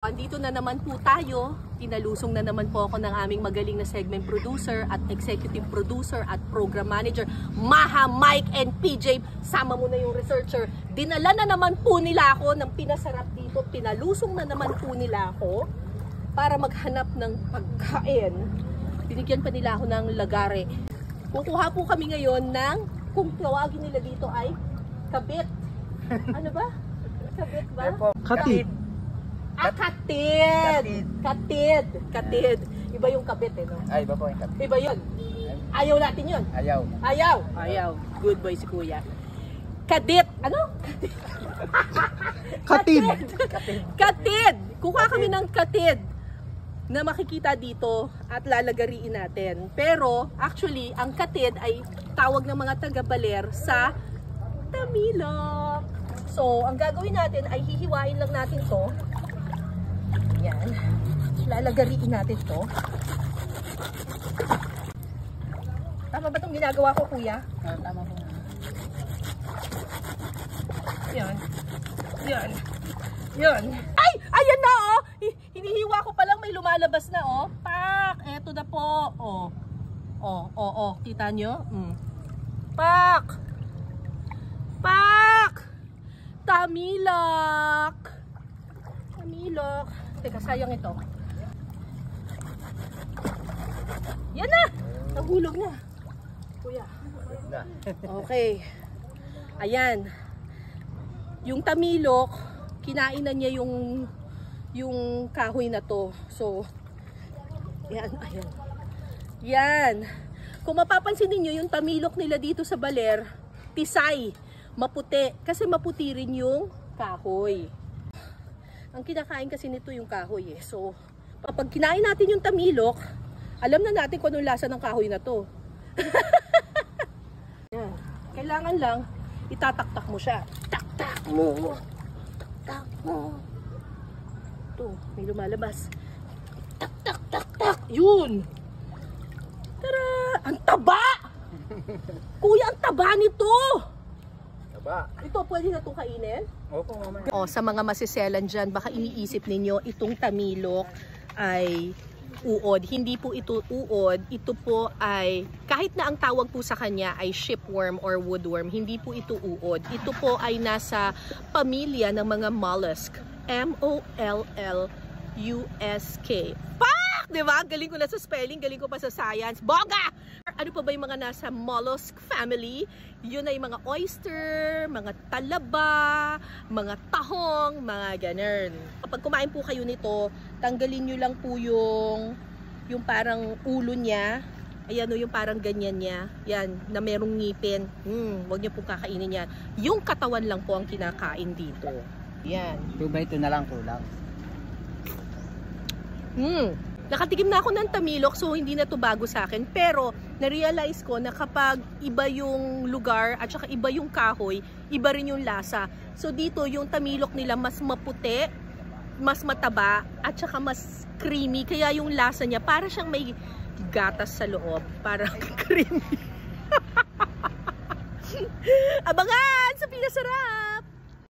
Andito na naman po tayo, tinalusong na naman po ako ng aming magaling na segment producer at executive producer at program manager, Maha, Mike and PJ, sama mo na yung researcher. Dinala na naman po nila ako ng pinasarap dito, pinalusong na naman po nila ako para maghanap ng pagkain. Binigyan pa nila ako ng lagare. Kukuha po kami ngayon ng, kung tawagin nila dito ay kabit. Ano ba? Kabit ba? Katid. Katid. Katid. Katid. Iba yung kabit eh, no? Ay, iba po yung katid. Iba yun. Ayaw natin yun. Ayaw. Ayaw. Ayaw. Good boy si kuya. Kadit. Ano? Katid. Katid. Katid. Kuha kami ng katid na makikita dito at lalagariin natin. Pero, actually, ang katid ay tawag ng mga taga-Baler sa tamilok. So, ang gagawin natin ay hihiwain lang natin to. Yan. Lalagariin natin to. Tama ba itong ginagawa ko, kuya? Tama po. Yan. Yan. Yan. Ay! Ayan na, oh! Hinihiwa ko pa lang, may lumalabas na, oh. Pak! Eto na po. Oh. Oh. Kita nyo? Pak! Pak! Tamilok! Tamilok. Teka, sayang ito. Yan na! Nahulog na. Kuya. Okay. Ayan. Yung tamilok, kinain na niya yung kahoy na to. So, yan. Ayan. Yan. Kung mapapansin niyo yung tamilok nila dito sa Baler, tisay. Maputi. Kasi maputi rin yung kahoy. Ang kinakain kasi nito yung kahoy eh. So, kapag kinain natin yung tamilok, alam na natin kung anong lasa ng kahoy na to. Yan. Kailangan lang, itataktak mo siya. Taktak mo. Taktak mo. Ito, may lumalabas. Tak. Yun. Tara! Ang taba! Kuya, ang taba nito! Ito, pwede na itong kainin? Opo, mama. O, sa mga masiselan dyan, baka iniisip ninyo itong tamilok ay uod. Hindi po ito uod. Ito po ay, kahit na ang tawag po sa kanya ay shipworm or woodworm, hindi po ito uod. Ito po ay nasa pamilya ng mga mollusk. M-O-L-L-U-S-K. Pak! Diba? Galing ko na sa spelling, galing ko pa sa science. Boga! Ano pa ba yung mga nasa mollusk family? Yun ay mga oyster, mga talaba, mga tahong, mga ganun. Kapag kumain po kayo nito, tanggalin nyo lang po yung parang ulo niya. Ayan o, yung parang ganyan niya. Yan, na merong ngipin. Huwag nyo po kakainin yan. Yung katawan lang po ang kinakain dito. Yan. 2x2 na lang kulang. Nakatikim na ako ng tamilok, so hindi na to bago sa akin. Pero, na-realize ko na kapag iba yung lugar at saka iba yung kahoy, iba rin yung lasa. So dito, yung tamilok nila mas maputi, mas mataba, at saka mas creamy. Kaya yung lasa niya, para siyang may gatas sa loob. Parang creamy. Abangan sa pinasarap!